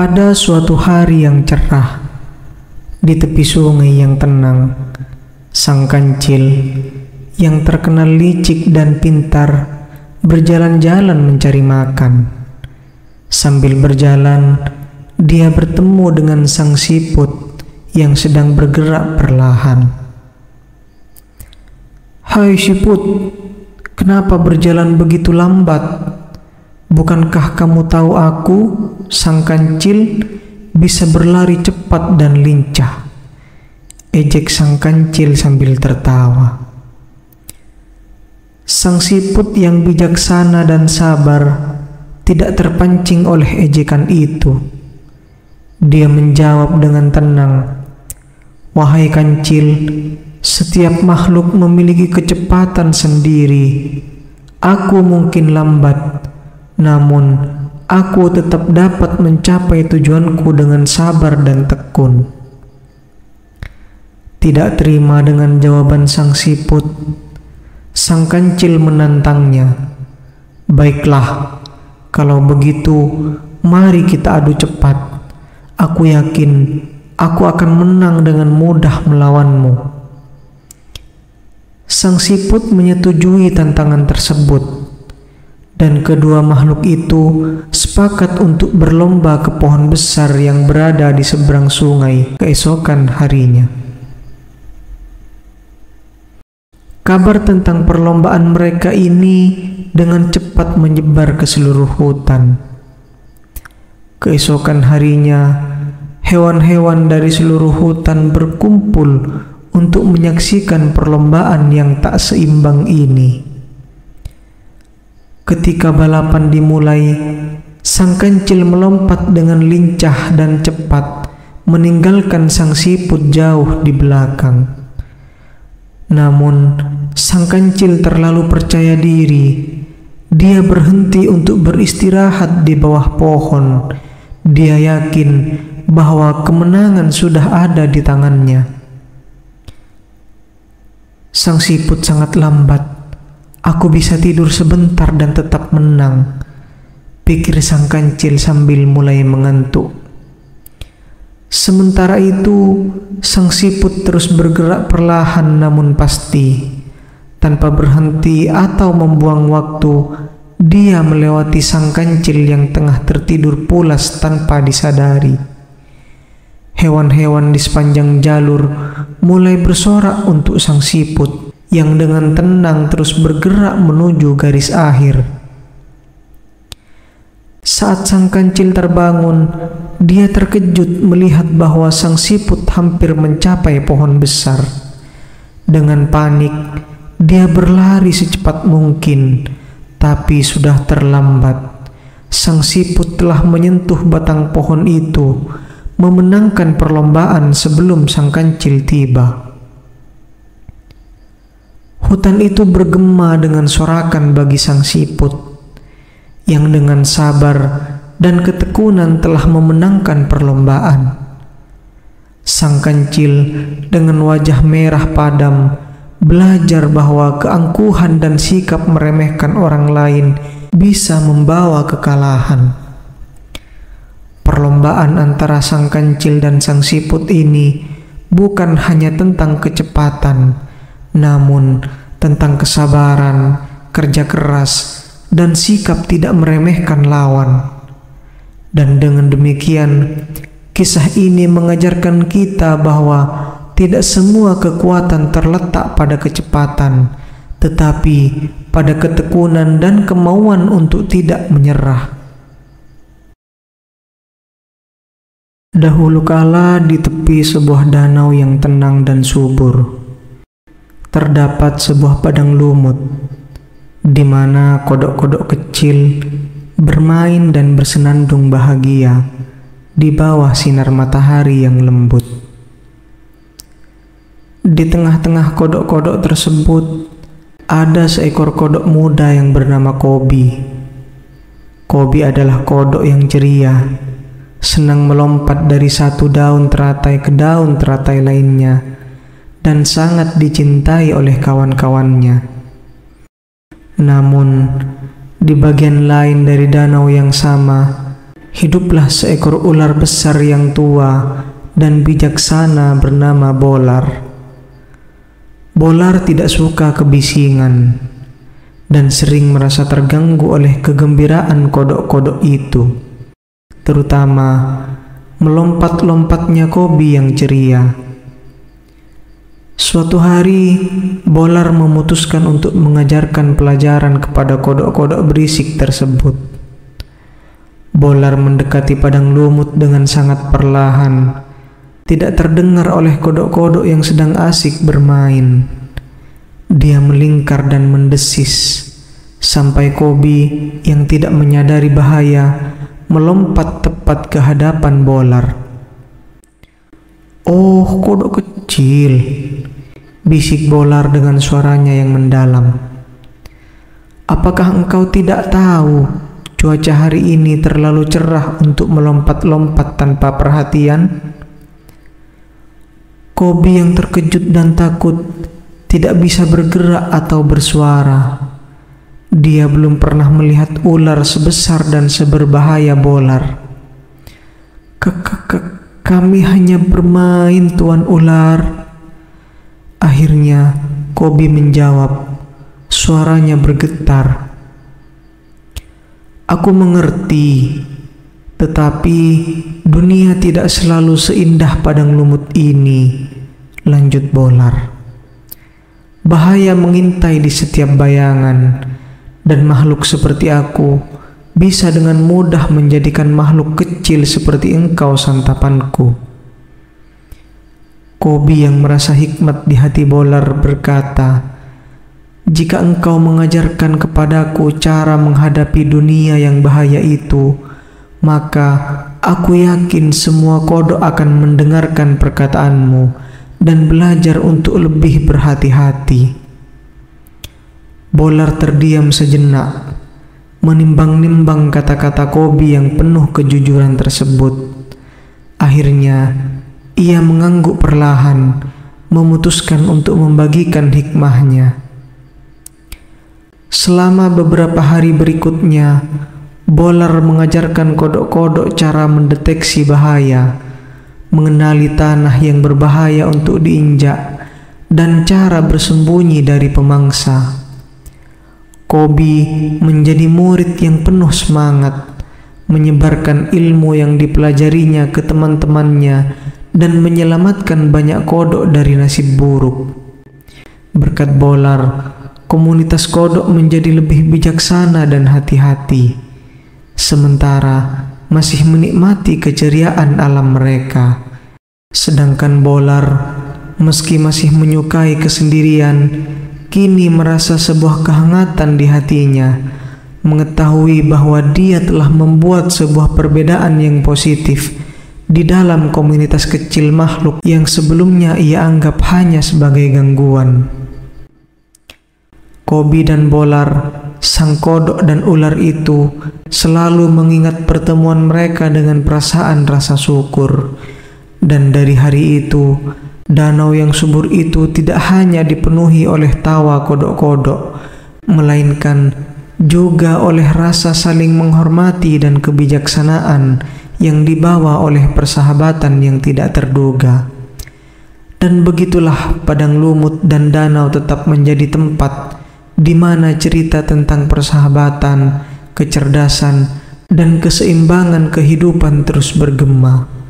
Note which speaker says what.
Speaker 1: Pada suatu hari yang cerah, di tepi sungai yang tenang, sang kancil yang terkenal licik dan pintar berjalan-jalan mencari makan. Sambil berjalan, dia bertemu dengan sang siput yang sedang bergerak perlahan. "Hai siput, kenapa berjalan begitu lambat? Bukankah kamu tahu aku, sang kancil, bisa berlari cepat dan lincah?" Ejek sang kancil sambil tertawa. Sang siput yang bijaksana dan sabar tidak terpancing oleh ejekan itu. Dia menjawab dengan tenang, "Wahai kancil, setiap makhluk memiliki kecepatan sendiri. Aku mungkin lambat, namun aku tetap dapat mencapai tujuanku dengan sabar dan tekun." Tidak terima dengan jawaban sang siput, sang kancil menantangnya. "Baiklah, kalau begitu mari kita adu cepat. Aku yakin aku akan menang dengan mudah melawanmu." Sang siput menyetujui tantangan tersebut, dan kedua makhluk itu sepakat untuk berlomba ke pohon besar yang berada di seberang sungai keesokan harinya. Kabar tentang perlombaan mereka ini dengan cepat menyebar ke seluruh hutan. Keesokan harinya, hewan-hewan dari seluruh hutan berkumpul untuk menyaksikan perlombaan yang tak seimbang ini. Ketika balapan dimulai, sang kancil melompat dengan lincah dan cepat, meninggalkan sang siput jauh di belakang. Namun, sang kancil terlalu percaya diri. Dia berhenti untuk beristirahat di bawah pohon. Dia yakin bahwa kemenangan sudah ada di tangannya. Sang siput sangat lambat. "Aku bisa tidur sebentar dan tetap menang," pikir sang kancil sambil mulai mengantuk. Sementara itu, sang siput terus bergerak perlahan namun pasti. Tanpa berhenti atau membuang waktu, dia melewati sang kancil yang tengah tertidur pulas tanpa disadari. Hewan-hewan di sepanjang jalur mulai bersorak untuk sang siput yang dengan tenang terus bergerak menuju garis akhir. Saat sang kancil terbangun, dia terkejut melihat bahwa sang siput hampir mencapai pohon besar. Dengan panik, dia berlari secepat mungkin, tapi sudah terlambat. Sang siput telah menyentuh batang pohon itu, memenangkan perlombaan sebelum sang kancil tiba. Hutan itu bergema dengan sorakan bagi sang siput yang dengan sabar dan ketekunan telah memenangkan perlombaan. Sang kancil dengan wajah merah padam belajar bahwa keangkuhan dan sikap meremehkan orang lain bisa membawa kekalahan. Perlombaan antara sang kancil dan sang siput ini bukan hanya tentang kecepatan, namun tentang kesabaran, kerja keras, dan sikap tidak meremehkan lawan. Dan dengan demikian, kisah ini mengajarkan kita bahwa tidak semua kekuatan terletak pada kecepatan, tetapi pada ketekunan dan kemauan untuk tidak menyerah. Dahulu kala di tepi sebuah danau yang tenang dan subur, terdapat sebuah padang lumut, di mana kodok-kodok kecil bermain dan bersenandung bahagia di bawah sinar matahari yang lembut. Di tengah-tengah kodok-kodok tersebut ada seekor kodok muda yang bernama Kobi. Kobi adalah kodok yang ceria, senang melompat dari satu daun teratai ke daun teratai lainnya, dan sangat dicintai oleh kawan-kawannya. Namun, di bagian lain dari danau yang sama, hiduplah seekor ular besar yang tua dan bijaksana bernama Bolar. Bolar tidak suka kebisingan dan sering merasa terganggu oleh kegembiraan kodok-kodok itu, terutama melompat-lompatnya Kobi yang ceria. Suatu hari, Bolar memutuskan untuk mengajarkan pelajaran kepada kodok-kodok berisik tersebut. Bolar mendekati padang lumut dengan sangat perlahan, tidak terdengar oleh kodok-kodok yang sedang asik bermain. Dia melingkar dan mendesis, sampai Kobi yang tidak menyadari bahaya melompat tepat ke hadapan Bolar. "Oh, kodok kecil," bisik Bolar dengan suaranya yang mendalam. "Apakah engkau tidak tahu cuaca hari ini terlalu cerah untuk melompat-lompat tanpa perhatian?" Kobi yang terkejut dan takut tidak bisa bergerak atau bersuara. Dia belum pernah melihat ular sebesar dan seberbahaya Bolar. Kami hanya bermain, Tuan Ular." Akhirnya Kobi menjawab, suaranya bergetar. "Aku mengerti, tetapi dunia tidak selalu seindah padang lumut ini," lanjut Bolar. "Bahaya mengintai di setiap bayangan, dan makhluk seperti aku bisa dengan mudah menjadikan makhluk kecil seperti engkau santapanku." Kobi yang merasa hikmat di hati Bolar berkata, "Jika engkau mengajarkan kepadaku cara menghadapi dunia yang bahaya itu, maka aku yakin semua kodok akan mendengarkan perkataanmu dan belajar untuk lebih berhati-hati." Bolar terdiam sejenak, menimbang-nimbang kata-kata Kobi yang penuh kejujuran tersebut. Akhirnya, ia mengangguk perlahan, memutuskan untuk membagikan hikmahnya. Selama beberapa hari berikutnya, Bolar mengajarkan kodok-kodok cara mendeteksi bahaya, mengenali tanah yang berbahaya untuk diinjak, dan cara bersembunyi dari pemangsa. Kobi menjadi murid yang penuh semangat, menyebarkan ilmu yang dipelajarinya ke teman-temannya dan menyelamatkan banyak kodok dari nasib buruk. Berkat Bolar, komunitas kodok menjadi lebih bijaksana dan hati-hati, sementara masih menikmati keceriaan alam mereka. Sedangkan Bolar, meski masih menyukai kesendirian, kini merasa sebuah kehangatan di hatinya, mengetahui bahwa dia telah membuat sebuah perbedaan yang positif di dalam komunitas kecil makhluk yang sebelumnya ia anggap hanya sebagai gangguan. Kobi dan Bolar, sang kodok dan ular itu, selalu mengingat pertemuan mereka dengan perasaan rasa syukur. Dan dari hari itu, danau yang subur itu tidak hanya dipenuhi oleh tawa kodok-kodok, melainkan juga oleh rasa saling menghormati dan kebijaksanaan yang dibawa oleh persahabatan yang tidak terduga. Dan begitulah padang lumut dan danau tetap menjadi tempat di mana cerita tentang persahabatan, kecerdasan, dan keseimbangan kehidupan terus bergema.